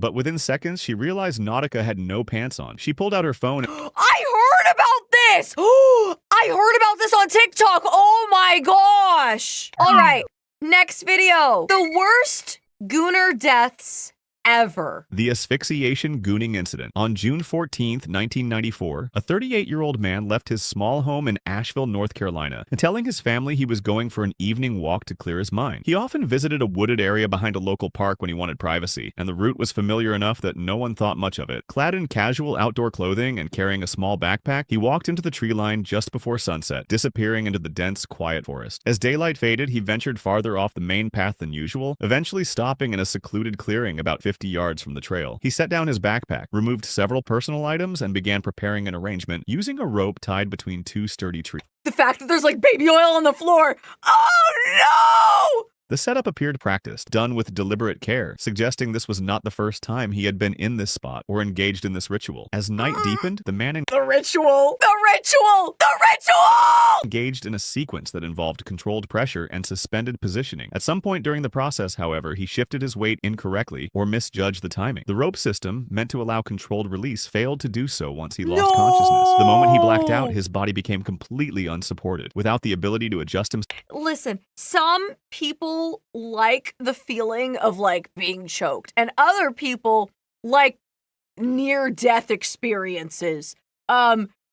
But within seconds, she realized Nautica had no pants on. She pulled out her phone. I heard about this! I heard about this on TikTok! Oh my gosh! Alright, next video. The worst gooner deaths ever. The asphyxiation gooning incident. On June 14th, 1994, a 38-year-old man left his small home in Asheville, North Carolina, telling his family he was going for an evening walk to clear his mind. He often visited a wooded area behind a local park when he wanted privacy, and the route was familiar enough that no one thought much of it. Clad in casual outdoor clothing and carrying a small backpack, he walked into the tree line just before sunset, disappearing into the dense, quiet forest. As daylight faded, he ventured farther off the main path than usual, eventually stopping in a secluded clearing about 50 yards from the trail. He set down his backpack, removed several personal items, and began preparing an arrangement using a rope tied between two sturdy trees. The fact that there's like baby oil on the floor. Oh no! The setup appeared practiced, done with deliberate care, suggesting this was not the first time he had been in this spot or engaged in this ritual. As night deepened, the man The ritual! The ritual! The ritual! engaged in a sequence that involved controlled pressure and suspended positioning. At some point during the process, however, he shifted his weight incorrectly or misjudged the timing. The rope system, meant to allow controlled release, failed to do so once he lost consciousness. The moment he blacked out, his body became completely unsupported, without the ability to adjust himself. Listen, some people like the feeling of like being choked, and other people like near-death experiences.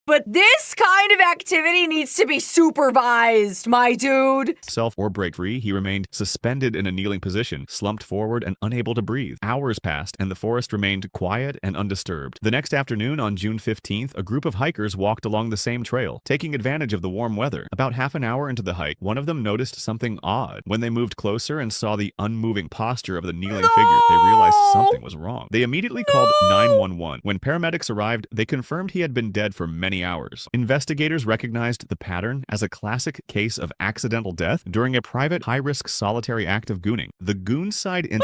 But this kind of activity needs to be supervised, my dude. Or break free, he remained suspended in a kneeling position, slumped forward and unable to breathe. Hours passed, and the forest remained quiet and undisturbed. The next afternoon, on June 15th, a group of hikers walked along the same trail, taking advantage of the warm weather. About half an hour into the hike, one of them noticed something odd. When they moved closer and saw the unmoving posture of the kneeling figure, they realized something was wrong. They immediately called 911. When paramedics arrived, they confirmed he had been dead for many hours. Investigators recognized the pattern as a classic case of accidental death during a private, high-risk solitary act of gooning. The Goonside incident.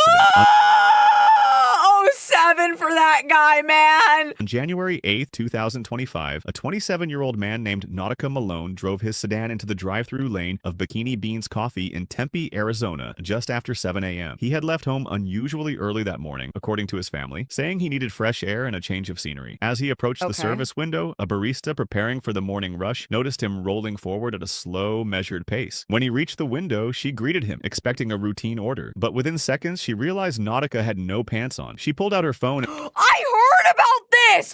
7 for that guy, man. On January 8th, 2025, a 27-year-old man named Nautica Malone drove his sedan into the drive-through lane of Bikini Beans Coffee in Tempe, Arizona, just after 7 a.m. He had left home unusually early that morning, according to his family, saying he needed fresh air and a change of scenery. As he approached the service window, a barista preparing for the morning rush noticed him rolling forward at a slow, measured pace. When he reached the window, she greeted him, expecting a routine order. But within seconds, she realized Nautica had no pants on. She pulled out her phone. I heard about this!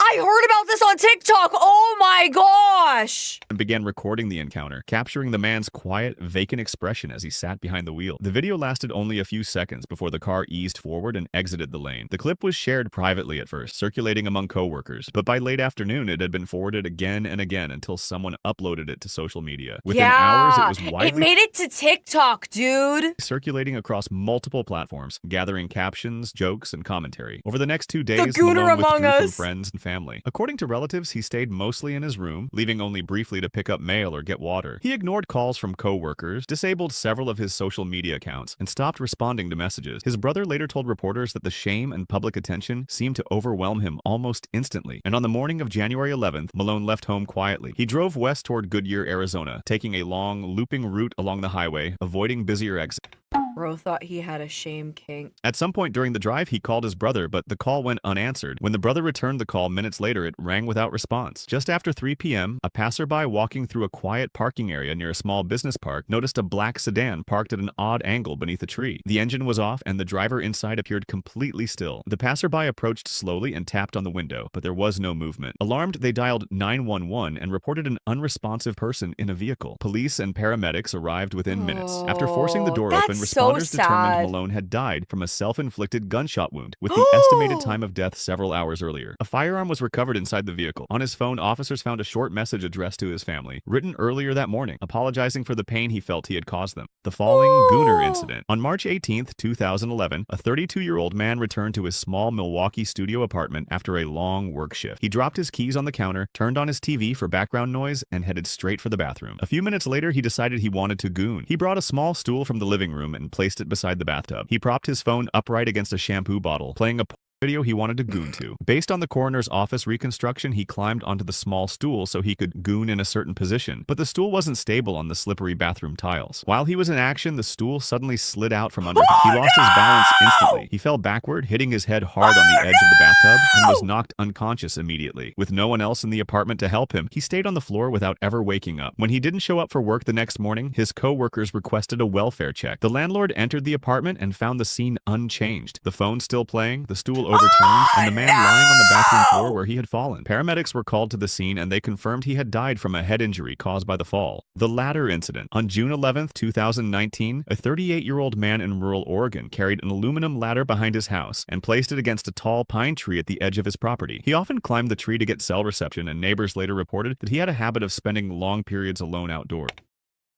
I heard about this on TikTok! Oh my gosh! And began recording the encounter, capturing the man's quiet, vacant expression as he sat behind the wheel. The video lasted only a few seconds before the car eased forward and exited the lane. The clip was shared privately at first, circulating among coworkers, but by late afternoon it had been forwarded again and again until someone uploaded it to social media. Within hours, it was widely It made it to TikTok, dude! circulating across multiple platforms, gathering captions, jokes, and commentary. Over the next 2 days, Gooner Malone Among withdrew from Us. friends and family. According to relatives, he stayed mostly in his room, leaving only briefly to pick up mail or get water. He ignored calls from co-workers, disabled several of his social media accounts, and stopped responding to messages. His brother later told reporters that the shame and public attention seemed to overwhelm him almost instantly. And on the morning of January 11th, Malone left home quietly. He drove west toward Goodyear, Arizona, taking a long, looping route along the highway, avoiding busier exits. Bro thought he had a shame kink. At some point during the drive, he called his brother, but the call went unanswered. When the brother returned the call minutes later, it rang without response. Just after 3 p.m., a passerby walking through a quiet parking area near a small business park noticed a black sedan parked at an odd angle beneath a tree. The engine was off, and the driver inside appeared completely still. The passerby approached slowly and tapped on the window, but there was no movement. Alarmed, they dialed 911 and reported an unresponsive person in a vehicle. Police and paramedics arrived within minutes. After forcing the door open, responders determined Malone had died from a self-inflicted gunshot wound, with the estimated time of death several hours earlier. A firearm was recovered inside the vehicle. On his phone, officers found a short message addressed to his family, written earlier that morning, apologizing for the pain he felt he had caused them. The falling Gooner incident. On March 18th, 2011, a 32-year-old man returned to his small Milwaukee studio apartment after a long work shift. He dropped his keys on the counter, turned on his TV for background noise, and headed straight for the bathroom. A few minutes later, he decided he wanted to goon. He brought a small stool from the living room and placed it beside the bathtub. He propped his phone upright against a shampoo bottle, playing a video he wanted to goon to. Based on the coroner's office reconstruction, he climbed onto the small stool so he could goon in a certain position, but the stool wasn't stable on the slippery bathroom tiles. While he was in action, the stool suddenly slid out from under him. He lost his balance instantly. He fell backward, hitting his head hard on the edge of the bathtub, and was knocked unconscious immediately. With no one else in the apartment to help him, he stayed on the floor without ever waking up. When he didn't show up for work the next morning, his co-workers requested a welfare check. The landlord entered the apartment and found the scene unchanged. The phone still playing, the stool overturned, and the man lying on the bathroom floor where he had fallen. Paramedics were called to the scene and they confirmed he had died from a head injury caused by the fall. The ladder incident. On June 11, 2019, a 38-year-old man in rural Oregon carried an aluminum ladder behind his house and placed it against a tall pine tree at the edge of his property. He often climbed the tree to get cell reception, and neighbors later reported that he had a habit of spending long periods alone outdoors.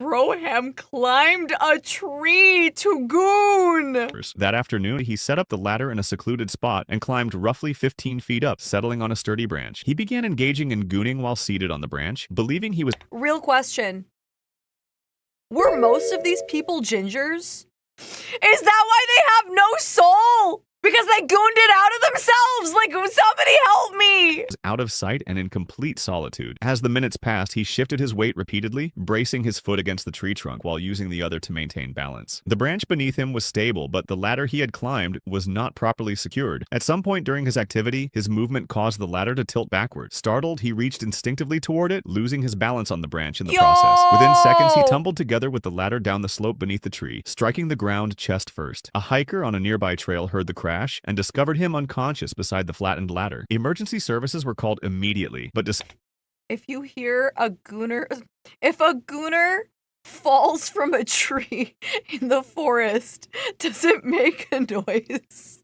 Broham climbed a tree to goon! That afternoon, he set up the ladder in a secluded spot and climbed roughly 15 feet up, settling on a sturdy branch. He began engaging in gooning while seated on the branch, believing he was— Real question. Were most of these people gingers? Is that why they have no soul? Because they gooned it out of themselves! Like, somebody help me! Out of sight and in complete solitude. As the minutes passed, he shifted his weight repeatedly, bracing his foot against the tree trunk while using the other to maintain balance. The branch beneath him was stable, but the ladder he had climbed was not properly secured. At some point during his activity, his movement caused the ladder to tilt backward. Startled, he reached instinctively toward it, losing his balance on the branch in the process. Within seconds, he tumbled together with the ladder down the slope beneath the tree, striking the ground chest first. A hiker on a nearby trail heard the crash and discovered him unconscious beside the flattened ladder. Emergency services were called immediately, but if you hear a gooner, if a gooner falls from a tree in the forest, does it make a noise?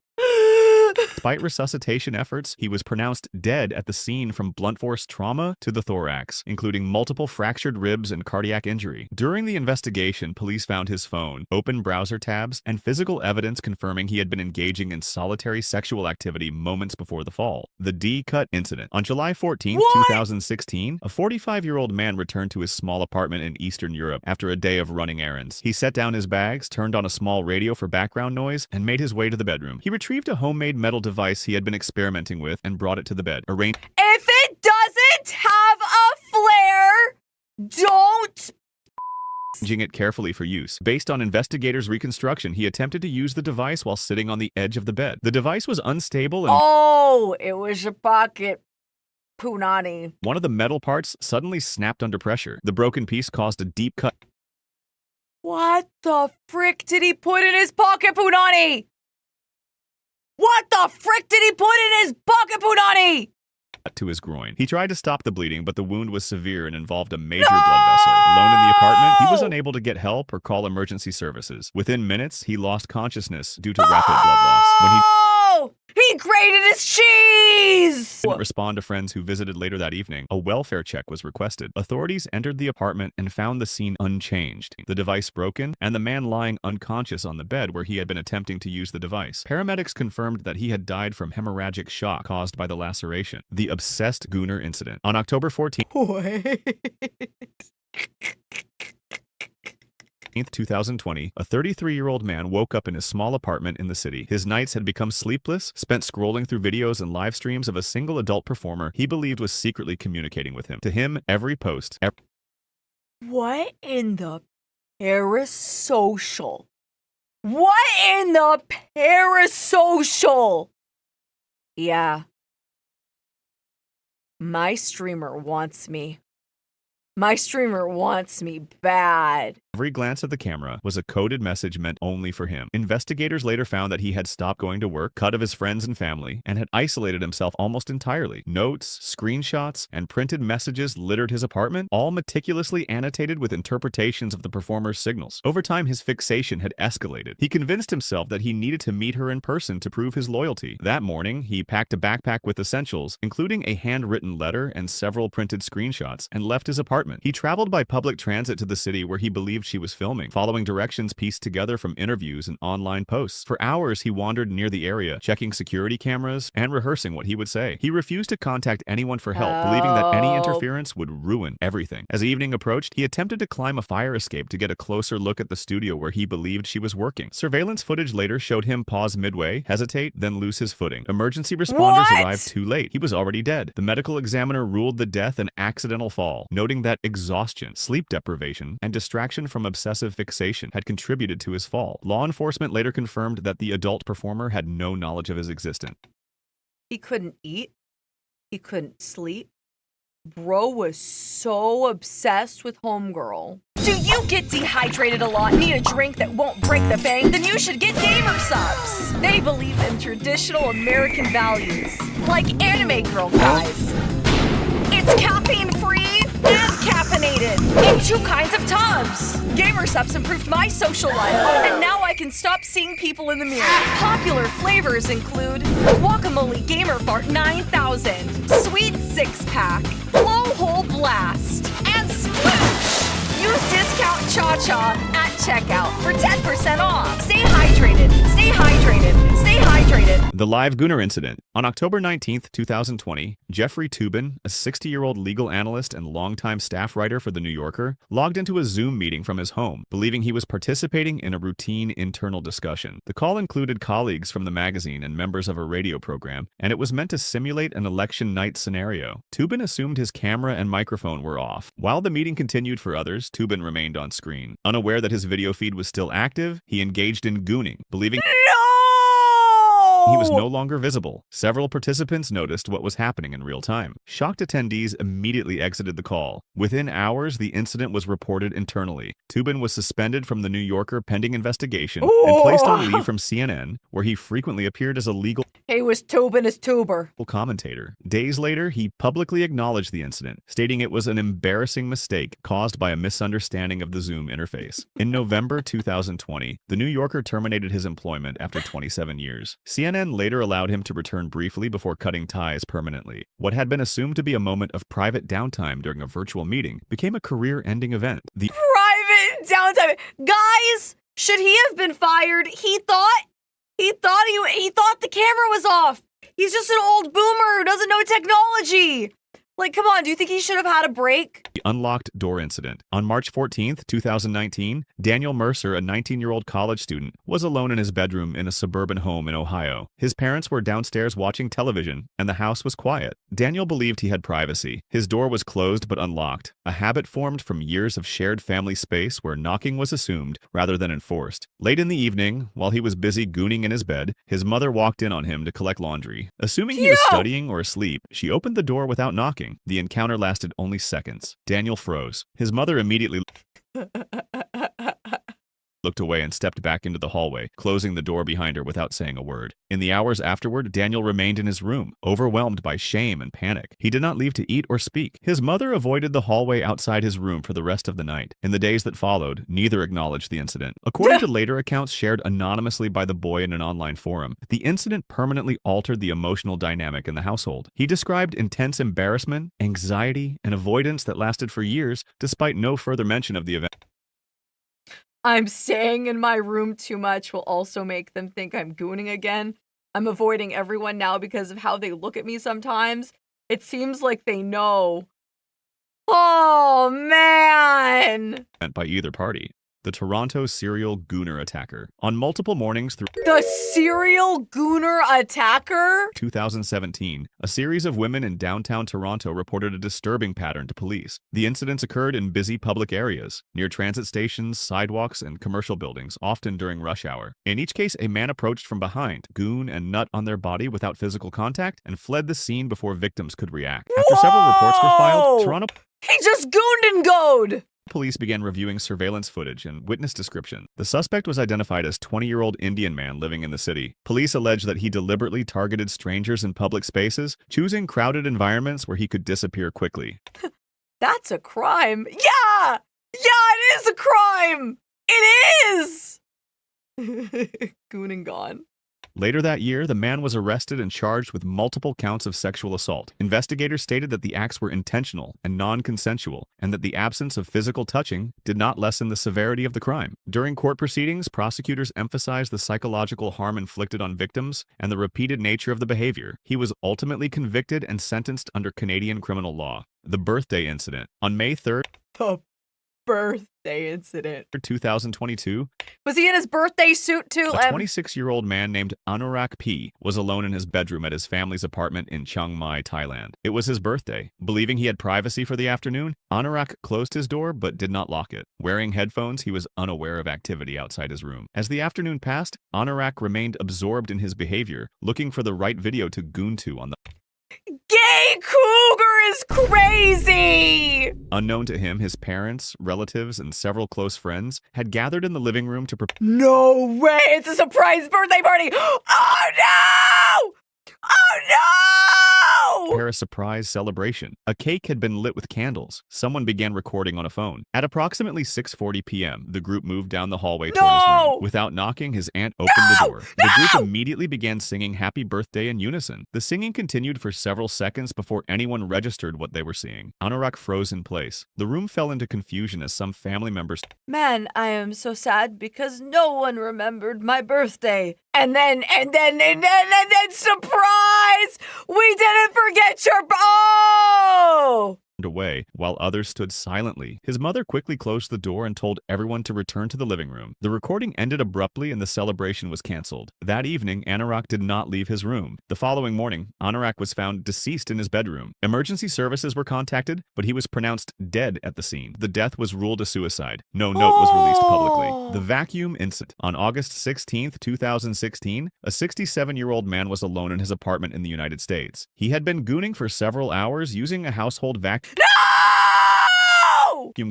Despite resuscitation efforts, he was pronounced dead at the scene from blunt force trauma to the thorax, including multiple fractured ribs and cardiac injury. During the investigation, police found his phone, open browser tabs, and physical evidence confirming he had been engaging in solitary sexual activity moments before the fall. The D-Cut incident. On July 14, 2016, a 45-year-old man returned to his small apartment in Eastern Europe after a day of running errands. He set down his bags, turned on a small radio for background noise, and made his way to the bedroom. He retrieved a homemade metal device he had been experimenting with and brought it to the bed. If it doesn't have a flare, don't arranging it carefully for use. Based on investigators' reconstruction, he attempted to use the device while sitting on the edge of the bed. The device was unstable and— Oh, it was a pocket punani. One of the metal parts suddenly snapped under pressure. The broken piece caused a deep cut. What the frick did he put in his pocket punani? What the frick did he put in his pocket punani? To his groin. He tried to stop the bleeding, but the wound was severe and involved a major blood vessel. Alone in the apartment, he was unable to get help or call emergency services. Within minutes, he lost consciousness due to rapid blood loss. When he grated his cheese! Didn't respond to friends who visited later that evening, a welfare check was requested. Authorities entered the apartment and found the scene unchanged. The device broken, and the man lying unconscious on the bed where he had been attempting to use the device. Paramedics confirmed that he had died from hemorrhagic shock caused by the laceration. The obsessed gooner incident. On October 14th, Wait. 2020, a 33-year-old man woke up in his small apartment in the city. His nights had become sleepless, spent scrolling through videos and live streams of a single adult performer he believed was secretly communicating with him. To him, every post— What in the parasocial? What in the parasocial? Yeah. My streamer wants me. My streamer wants me bad. Every glance at the camera was a coded message meant only for him. Investigators later found that he had stopped going to work, cut of his friends and family, and had isolated himself almost entirely. Notes, screenshots, and printed messages littered his apartment, all meticulously annotated with interpretations of the performer's signals. Over time, his fixation had escalated. He convinced himself that he needed to meet her in person to prove his loyalty. That morning, he packed a backpack with essentials, including a handwritten letter and several printed screenshots, and left his apartment. He traveled by public transit to the city where he believed believed she was filming, following directions pieced together from interviews and online posts. For hours, he wandered near the area, checking security cameras and rehearsing what he would say. He refused to contact anyone for help, believing that any interference would ruin everything. As evening approached, he attempted to climb a fire escape to get a closer look at the studio where he believed she was working. Surveillance footage later showed him pause midway, hesitate, then lose his footing. Emergency responders arrived too late. He was already dead. The medical examiner ruled the death an accidental fall, noting that exhaustion, sleep deprivation, and distraction from obsessive fixation had contributed to his fall. Law enforcement later confirmed that the adult performer had no knowledge of his existence. He couldn't eat. He couldn't sleep. Bro was so obsessed with Homegirl. Do you get dehydrated a lot, need a drink that won't break the bank? Then you should get Gamersupps. They believe in traditional American values, like anime girl guys. It's caffeine-free and caffeinated in 2 kinds of tubs. Gamersupps improved my social life, and now I can stop seeing people in the mirror. Popular flavors include Guacamole Gamer Fart 9000, Sweet 6-Pack, Blowhole Blast, and Sploosh. Use discount ChaCha at checkout for 10% off. Stay hydrated, stay hydrated, stay hydrated. The live Gooner incident. On October 19th, 2020, Jeffrey Toobin, a 60-year-old legal analyst and longtime staff writer for The New Yorker, logged into a Zoom meeting from his home, believing he was participating in a routine internal discussion. The call included colleagues from the magazine and members of a radio program, and it was meant to simulate an election night scenario. Toobin assumed his camera and microphone were off. While the meeting continued for others, Toobin remained on screen. Unaware that his video feed was still active, he engaged in gooning, believing he was no longer visible. Several participants noticed what was happening in real time. Shocked attendees immediately exited the call. Within hours, the incident was reported internally. Toobin was suspended from The New Yorker pending investigation and placed on leave from CNN, where he frequently appeared as a legal He was Toobin his tuber. commentator. Days later, he publicly acknowledged the incident, stating it was an embarrassing mistake caused by a misunderstanding of the Zoom interface. In November 2020, The New Yorker terminated his employment after 27 years. CNN later allowed him to return briefly before cutting ties permanently. What had been assumed to be a moment of private downtime during a virtual meeting became a career-ending event. The Private downtime. Guys, should he have been fired? He thought the camera was off. He's just an old boomer who doesn't know technology. Like, come on, do you think he should have had a break? The unlocked door incident. On March 14th, 2019, Daniel Mercer, a 19-year-old college student, was alone in his bedroom in a suburban home in Ohio. His parents were downstairs watching television, and the house was quiet. Daniel believed he had privacy. His door was closed but unlocked, a habit formed from years of shared family space where knocking was assumed rather than enforced. Late in the evening, while he was busy gooning in his bed, his mother walked in on him to collect laundry. Assuming he was studying or asleep, she opened the door without knocking. The encounter lasted only seconds. Daniel froze. His mother immediately looked away and stepped back into the hallway, closing the door behind her without saying a word. In the hours afterward, Daniel remained in his room, overwhelmed by shame and panic. He did not leave to eat or speak. His mother avoided the hallway outside his room for the rest of the night. In the days that followed, neither acknowledged the incident. According to later accounts shared anonymously by the boy in an online forum, the incident permanently altered the emotional dynamic in the household. He described intense embarrassment, anxiety, and avoidance that lasted for years, despite no further mention of the event. I'm staying in my room too much will also make them think I'm gooning again. I'm avoiding everyone now because of how they look at me sometimes. It seems like they know. Oh, man. By either party. The Toronto serial gooner attacker. On multiple mornings through The serial gooner attacker? 2017, a series of women in downtown Toronto reported a disturbing pattern to police. The incidents occurred in busy public areas, near transit stations, sidewalks, and commercial buildings, often during rush hour. In each case, a man approached from behind, goon and nut on their body without physical contact, and fled the scene before victims could react. After several reports were filed, Toronto He just gooned and goed! Police began reviewing surveillance footage and witness description. The suspect was identified as 20-year-old Indian man living in the city. Police alleged that he deliberately targeted strangers in public spaces, choosing crowded environments where he could disappear quickly. That's a crime. Yeah! Yeah, it is a crime! It is! Goon and gone. Later that year, the man was arrested and charged with multiple counts of sexual assault. Investigators stated that the acts were intentional and non-consensual, and that the absence of physical touching did not lessen the severity of the crime. During court proceedings, prosecutors emphasized the psychological harm inflicted on victims and the repeated nature of the behavior. He was ultimately convicted and sentenced under Canadian criminal law. The birthday incident. On May 3rd, The birthday incident. 2022, Was he in his birthday suit too? a 26-year-old man named Anurak P. was alone in his bedroom at his family's apartment in Chiang Mai, Thailand. It was his birthday. Believing he had privacy for the afternoon, Anurak closed his door but did not lock it. Wearing headphones, he was unaware of activity outside his room. As the afternoon passed, Anurak remained absorbed in his behavior, looking for the right video to goon to on the Gay cougar is crazy! Unknown to him, his parents, relatives, and several close friends had gathered in the living room to prepare No way! It's a surprise birthday party! Oh no! Oh no! a surprise celebration. A cake had been lit with candles. Someone began recording on a phone. At approximately 6:40 p.m., the group moved down the hallway toward his room. Without knocking, his aunt opened the door. The group immediately began singing Happy Birthday in unison. The singing continued for several seconds before anyone registered what they were seeing. Anurak froze in place. The room fell into confusion as some family members Man, I am so sad because no one remembered my birthday. And then, surprise! We didn't forget your, oh! away, while others stood silently. His mother quickly closed the door and told everyone to return to the living room. The recording ended abruptly and the celebration was canceled. That evening, Anurak did not leave his room. The following morning, Anurak was found deceased in his bedroom. Emergency services were contacted, but he was pronounced dead at the scene. The death was ruled a suicide. No note was released publicly. The vacuum incident. On August 16, 2016, a 67-year-old man was alone in his apartment in the United States. He had been gooning for several hours using a household vacuum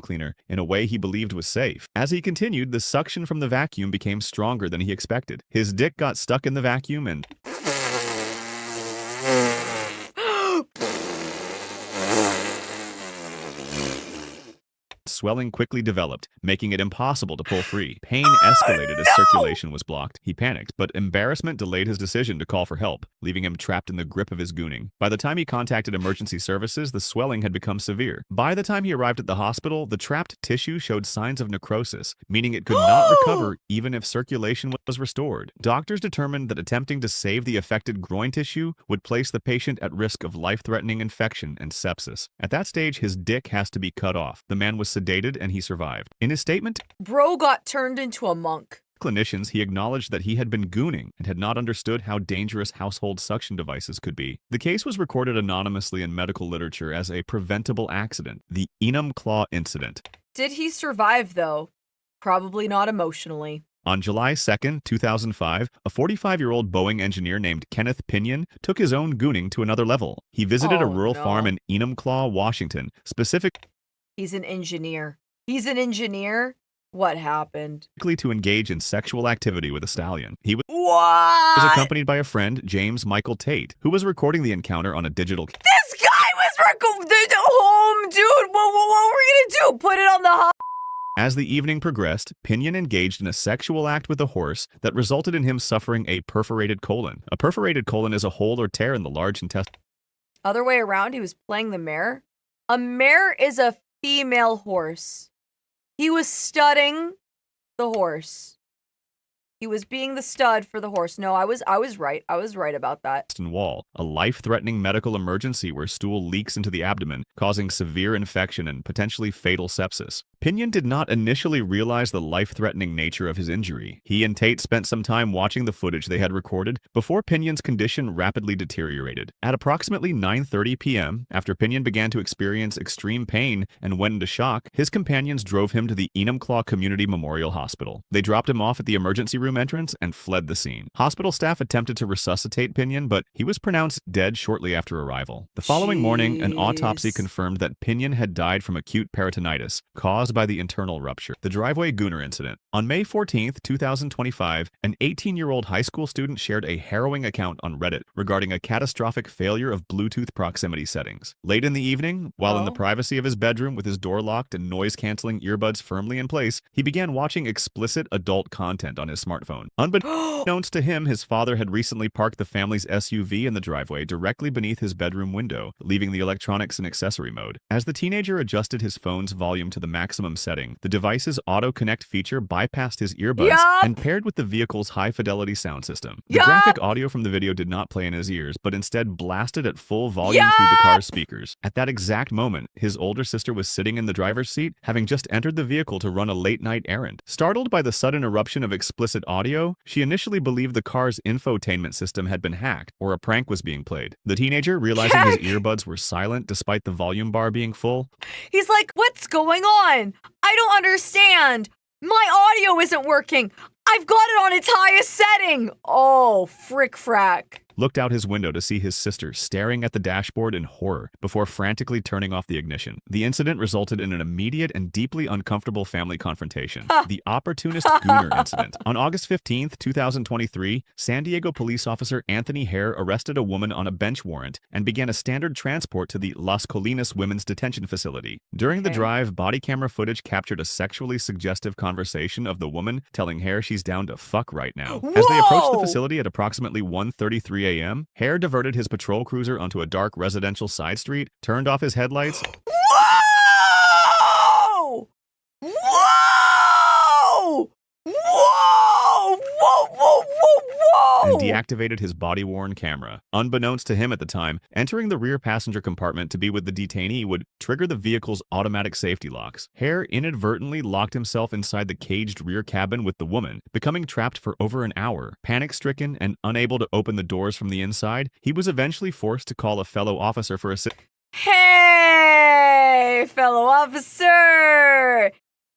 cleaner in a way he believed was safe. As he continued, the suction from the vacuum became stronger than he expected. His dick got stuck in the vacuum and swelling quickly developed, making it impossible to pull free. Pain escalated as circulation was blocked. He panicked, but embarrassment delayed his decision to call for help, leaving him trapped in the grip of his gooning. By the time he contacted emergency services, the swelling had become severe. By the time he arrived at the hospital, the trapped tissue showed signs of necrosis, meaning it could not recover even if circulation was restored. Doctors determined that attempting to save the affected groin tissue would place the patient at risk of life-threatening infection and sepsis. At that stage, his dick has to be cut off. The man was sedated and he survived. In his statement, Bro got turned into a monk. Clinicians, he acknowledged that he had been gooning and had not understood how dangerous household suction devices could be. The case was recorded anonymously in medical literature as a preventable accident, the Enum Claw incident. Did he survive, though? Probably not emotionally. On July 2, 2005, a 45-year-old Boeing engineer named Kenneth Pinion took his own gooning to another level. He visited a rural farm in Enumclaw, Washington, He's an engineer. He's an engineer? What happened? To engage in sexual activity with a stallion. He was accompanied by a friend, James Michael Tate, who was recording the encounter on a digital This guy was home, dude! What were we gonna do? Put it on the As the evening progressed, Pinion engaged in a sexual act with a horse that resulted in him suffering a perforated colon. A perforated colon is a hole or tear in the large intestine. Other way around, he was playing the mare? A mare is a female horse. He was studding the horse. He was being the stud for the horse. No, I was right. I was right about that. Wall, a life-threatening medical emergency where stool leaks into the abdomen, causing severe infection and potentially fatal sepsis. Pinion did not initially realize the life-threatening nature of his injury. He and Tate spent some time watching the footage they had recorded before Pinion's condition rapidly deteriorated. At approximately 9:30 p.m., after Pinion began to experience extreme pain and went into shock, his companions drove him to the Enumclaw Community Memorial Hospital. They dropped him off at the emergency room entrance and fled the scene. Hospital staff attempted to resuscitate Pinion, but he was pronounced dead shortly after arrival. The following morning, an autopsy confirmed that Pinion had died from acute peritonitis, caused by the internal rupture. The driveway gooner incident. On May 14, 2025, an 18-year-old high school student shared a harrowing account on Reddit regarding a catastrophic failure of Bluetooth proximity settings. Late in the evening, while in the privacy of his bedroom with his door locked and noise-canceling earbuds firmly in place, he began watching explicit adult content on his smart smartphone. Unbeknownst to him, his father had recently parked the family's SUV in the driveway directly beneath his bedroom window, leaving the electronics in accessory mode. As the teenager adjusted his phone's volume to the maximum setting, the device's auto-connect feature bypassed his earbuds and paired with the vehicle's high-fidelity sound system. The graphic audio from the video did not play in his ears, but instead blasted at full volume through the car's speakers. At that exact moment, his older sister was sitting in the driver's seat, having just entered the vehicle to run a late-night errand. Startled by the sudden eruption of explicit audio, she initially believed the car's infotainment system had been hacked or a prank was being played. The teenager, realizing his earbuds were silent despite the volume bar being full, he's like, "What's going on? I don't understand. My audio isn't working. I've got it on its highest setting." Oh, frick frack. looked out his window to see his sister staring at the dashboard in horror before frantically turning off the ignition. The incident resulted in an immediate and deeply uncomfortable family confrontation. The opportunist Gooner incident. On August 15th, 2023, San Diego police officer Anthony Hare arrested a woman on a bench warrant and began a standard transport to the Las Colinas Women's Detention Facility. During the drive, body camera footage captured a sexually suggestive conversation of the woman telling Hare she's down to fuck right now. As they approached the facility at approximately 1:33 a.m., Hare diverted his patrol cruiser onto a dark residential side street, turned off his headlights, Whoa! Whoa! Whoa! Whoa! Whoa! Whoa! and deactivated his body-worn camera. Unbeknownst to him at the time, entering the rear passenger compartment to be with the detainee would trigger the vehicle's automatic safety locks. Hare inadvertently locked himself inside the caged rear cabin with the woman, becoming trapped for over an hour. Panic-stricken and unable to open the doors from the inside, he was eventually forced to call a fellow officer for assistance. Hey, fellow officer!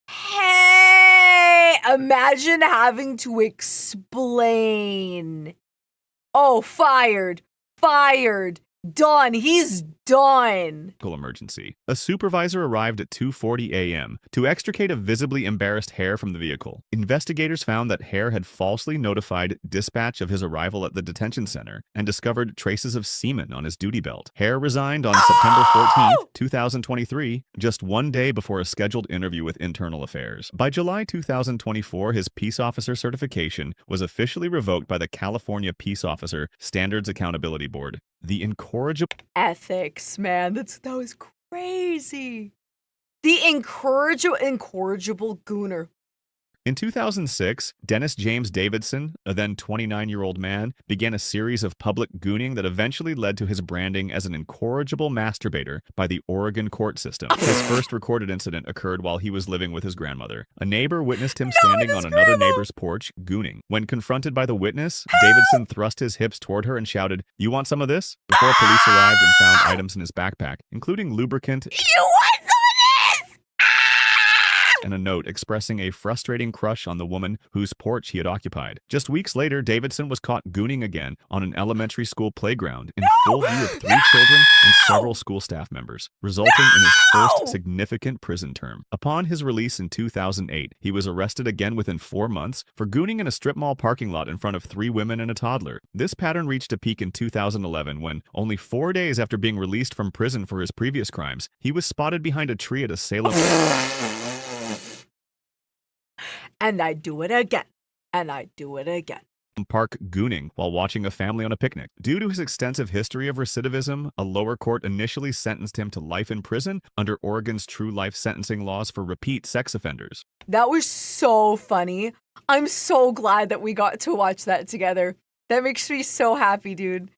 Hey! Imagine having to explain. Oh, fired. Fired. Done. He's done. Emergency. A supervisor arrived at 2:40 a.m. to extricate a visibly embarrassed Hare from the vehicle. Investigators found that Hare had falsely notified dispatch of his arrival at the detention center and discovered traces of semen on his duty belt. Hare resigned on September 14th, 2023, just one day before a scheduled interview with Internal Affairs. By July 2024, his peace officer certification was officially revoked by the California Peace Officer Standards Accountability Board. The incorrigible Ethics, man. That was crazy. The incorrigible Gooner. In 2006, Dennis James Davidson, a then 29-year-old man, began a series of public gooning that eventually led to his branding as an incorrigible masturbator by the Oregon court system. His first recorded incident occurred while he was living with his grandmother. A neighbor witnessed him standing on another neighbor's porch gooning. When confronted by the witness, Davidson thrust his hips toward her and shouted, "You want some of this?" before police arrived and found items in his backpack, including lubricant, You want some of this? and a note expressing a frustrating crush on the woman whose porch he had occupied. Just weeks later, Davidson was caught gooning again on an elementary school playground in full view of 3 children and several school staff members, resulting in his first significant prison term. Upon his release in 2008, he was arrested again within 4 months for gooning in a strip mall parking lot in front of 3 women and a toddler. This pattern reached a peak in 2011 when, only 4 days after being released from prison for his previous crimes, he was spotted behind a tree at a Salem And I do it again. And I do it again. park gooning while watching a family on a picnic. Due to his extensive history of recidivism, a lower court initially sentenced him to life in prison under Oregon's true life sentencing laws for repeat sex offenders. That was so funny. I'm so glad that we got to watch that together. That makes me so happy, dude.